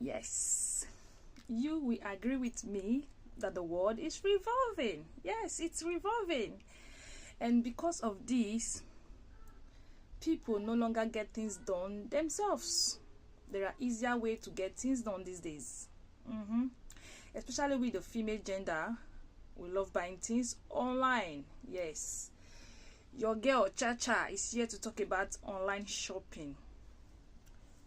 Yes, you will agree with me that the world is revolving. Yes, it's revolving. And because of this, people no longer get things done themselves. There are easier ways to get things done these days. Especially with the female gender, we love buying things online. Yes. Your girl Chacha is here to talk about online shopping.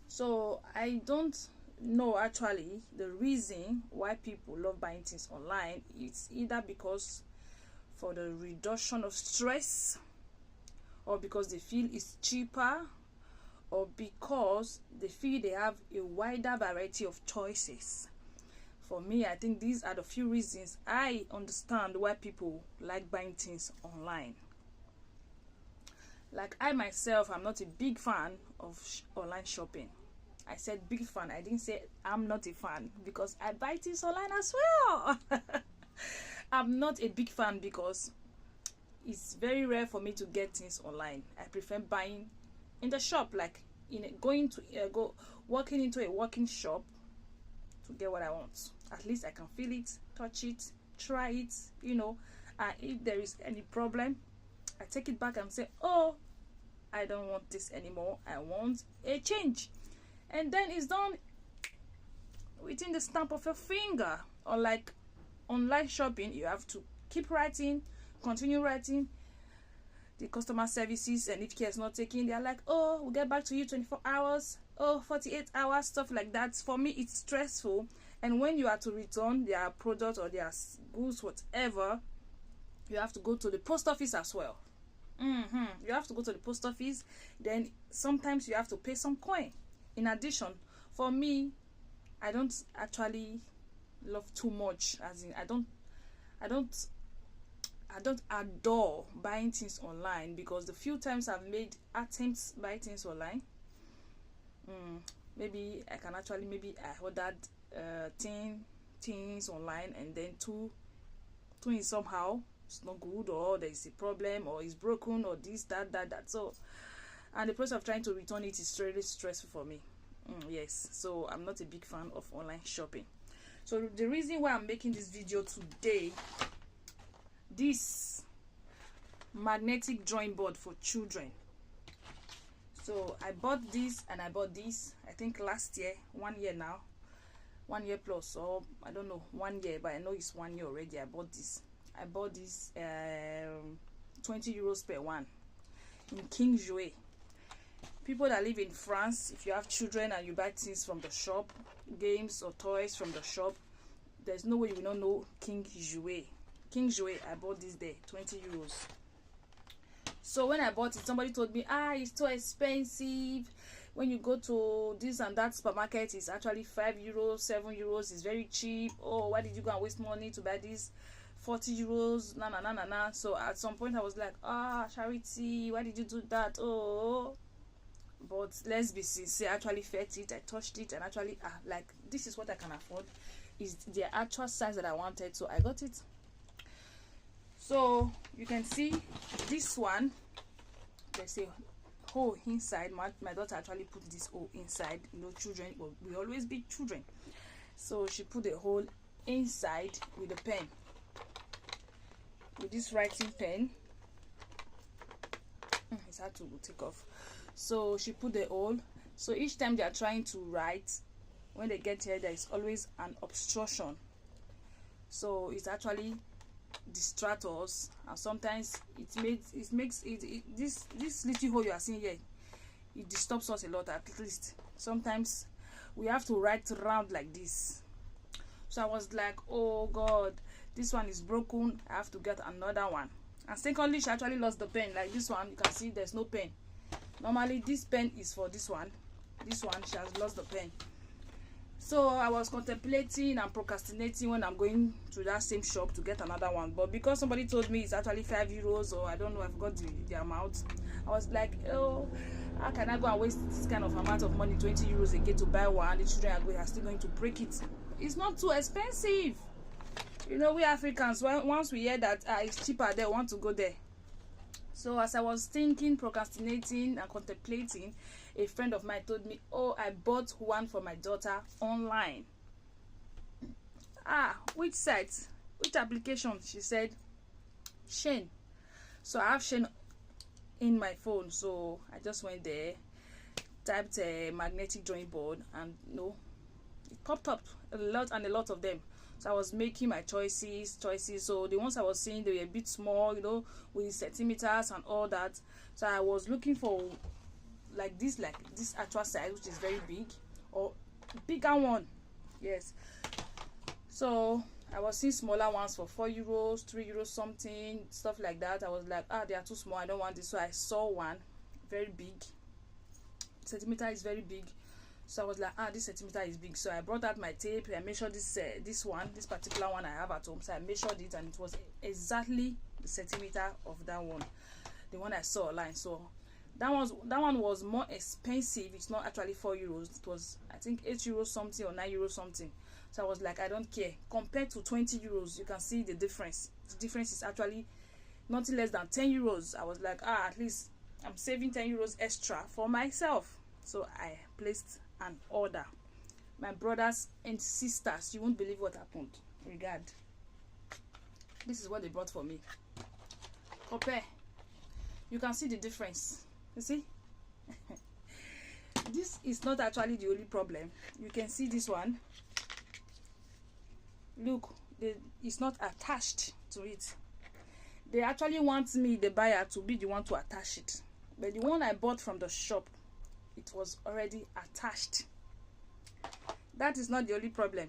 So I don't know actually the reason why people love buying things online. It's either because for the reduction of stress, or because they feel it's cheaper, or because they feel they have a wider variety of choices. For me, I think these are the few reasons I understand why people like buying things online. Like I myself, I'm not a big fan of online shopping. I said big fan, I didn't say I'm not a fan, because I buy things online as well. I'm not a big fan because it's very rare for me to get things online. I prefer buying in the shop, like walking into a working shop to get what I want. At least I can feel it, touch it, try it, and if there is any problem, I take it back and say, oh, I don't want this anymore, I want a change. And then it's done within the stamp of your finger. Unlike online shopping, you have to keep writing, continue writing. The customer services, and if care is not taken, they're like, oh, we'll get back to you 24 hours, 48 hours, stuff like that. For me, it's stressful. And when you are to return their product or their goods, whatever, you have to go to the post office as well. You have to go to the post office. Then sometimes you have to pay some coin. In addition, for me, I don't actually love too much, as in I don't adore buying things online, because the few times I've made attempts to buy things online, maybe I ordered 10 things online, and then two is somehow it's not good, or there is a problem, or it's broken, or this, that. So, and the process of trying to return it is really stressful for me. Yes, so I'm not a big fan of online shopping. So the reason why I'm making this video today, this magnetic drawing board for children. So I bought this and I bought this, I think last year, 1 year now, 1 year plus, or I don't know, 1 year, but I know it's 1 year already. I bought this 20 euros per one in King Jouet. People that live in France, if you have children and you buy things from the shop, games or toys from the shop, there's no way you will not know King Jouet. King Jouet, I bought this there, 20 euros. So when I bought it, somebody told me, it's too expensive. When you go to this and that supermarket, it's actually 5 euros, 7 euros. It's very cheap. Oh, why did you go and waste money to buy this? 40 euros, nah. So at some point I was like, Charity, why did you do that? Oh, but let's be sincere, I actually felt it, I touched it, and actually like, this is what I can afford, is the actual size that I wanted, so I got it. So you can see this one, there's a hole inside. My daughter actually put this hole inside. Children will always be children, so she put a hole inside with a pen, with this writing pen. It's hard to take off. So she put the hole, so each time they are trying to write, when they get here, there is always an obstruction, so it actually distracts us, and sometimes it makes this little hole you are seeing here, it disturbs us a lot. At least sometimes we have to write round like this. So I was like, oh God, this one is broken, I have to get another one. And secondly, she actually lost the pen. Like this one, you can see there's no pen. Normally this pen is for this one. This one, she has lost the pen. So I was contemplating and procrastinating when I'm going to that same shop to get another one. But because somebody told me it's actually 5 euros, or I don't know, I forgot the amount, I was like, oh, how can I go and waste this kind of amount of money, 20 euros again, to buy one? The children are still going to break it. It's not too expensive. We Africans, once we hear that it's cheaper, they want to go there. So as I was thinking, procrastinating and contemplating, a friend of mine told me, oh, I bought one for my daughter online. Which site, which application? She said Shein. So I have Shein in my phone, so I just went there, typed a magnetic drawing board, and it popped up a lot of them. So I was making my choices. So the ones I was seeing, they were a bit small, with centimeters and all that. So I was looking for like this actual size, which is very big, or bigger one. Yes. So I was seeing smaller ones for €4, €3 something, stuff like that. I was like, they are too small, I don't want this. So I saw one very big. Centimeter is very big. So I was like, this centimeter is big. So I brought out my tape. I measured this particular one I have at home. So I measured it, and it was exactly the centimeter of that one, the one I saw online. So that one was more expensive. It's not actually €4. It was, I think, €8 something or €9 something. So I was like, I don't care. Compared to €20, you can see the difference. The difference is actually nothing less than €10. I was like, at least I'm saving €10 extra for myself. So I placed an order. My brothers and sisters, you won't believe what happened. Regard, this is what they brought for me. Compare. You can see the difference. You see? This is not actually the only problem. You can see this one. Look, it's not attached to it. They actually want me, the buyer, to be the one to attach it. But the one I bought from the shop, it was already attached. That is not the only problem.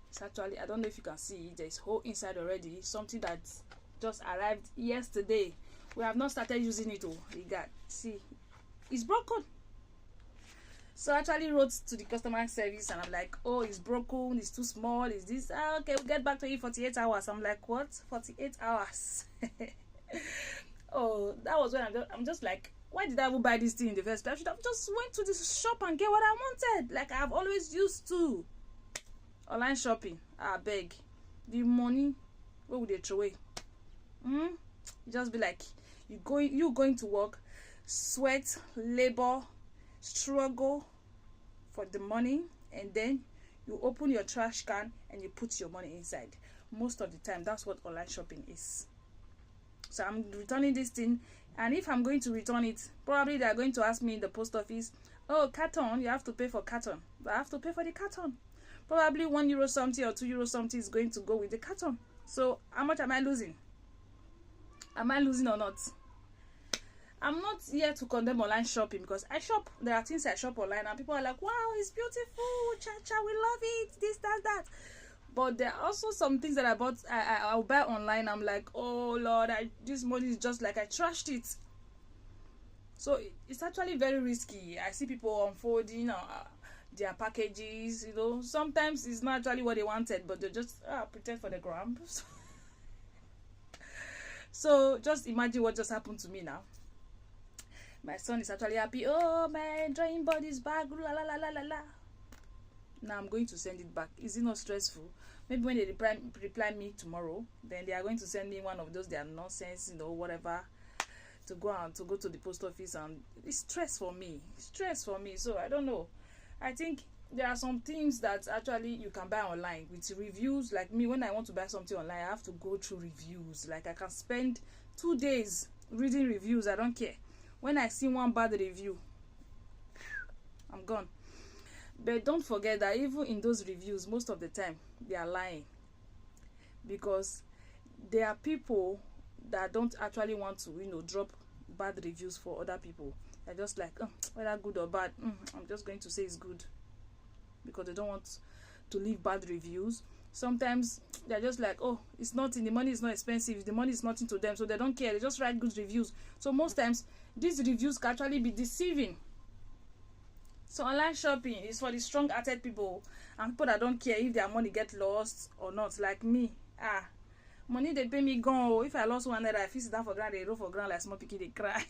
It's actually, I don't know if you can see, there's hole inside already. Something that just arrived yesterday. We have not started using it. Regard, see, it's broken. So I actually wrote to the customer service, and I'm like, oh, it's broken, it's too small, is this? Okay, we'll get back to you 48 hours. I'm like, what? 48 hours? Oh, that was when I'm just like, why did I even buy this thing in the first place? I should have just went to this shop and get what I wanted, like I've always used to. Online shopping, I beg. The money, where would they throw away? Just be like, you going to work, sweat, labor, struggle for the money, and then you open your trash can and you put your money inside. Most of the time, that's what online shopping is. So I'm returning this thing, and if I'm going to return it, probably they're going to ask me in the post office, oh, carton, you have to pay for carton. But I have to pay for the carton. Probably €1 something or €2 something is going to go with the carton. So how much am I losing? Am I losing or not? I'm not here to condemn online shopping, because I shop. There are things I shop online and people are like, wow, it's beautiful, cha-cha, we love it, this, that. But there are also some things that I bought, I'll buy online. I'm like, oh Lord, this money is just like I trashed it. So it's actually very risky. I see people unfolding their packages, sometimes it's not actually what they wanted, but they just pretend for the gram. So just imagine what just happened to me now. My son is actually happy. Oh, my drawing board is back. La la la la la la. Now I'm going to send it back. Is it not stressful? Maybe when they reply me tomorrow, then they are going to send me one of those their nonsense, whatever, to go to the post office, and it's stress for me. So I don't know. I think there are some things that actually you can buy online with reviews. Like me, when I want to buy something online, I have to go through reviews. Like I can spend 2 days reading reviews. I don't care. When I see one bad review, I'm gone. But don't forget that even in those reviews, most of the time they are lying, because there are people that don't actually want to drop bad reviews for other people. They're just like, whether good or bad, I'm just going to say it's good, because they don't want to leave bad reviews. Sometimes they're just like, oh, it's nothing, the money is not expensive, the money is nothing to them, so they don't care, they just write good reviews. So most times these reviews can actually be deceiving. So online shopping is for the strong-hearted people and people that don't care if their money get lost or not, like me. Money they pay me gone. If I lost 1 naira, I feel sit down for ground, they roll for ground like small pikin, they cry.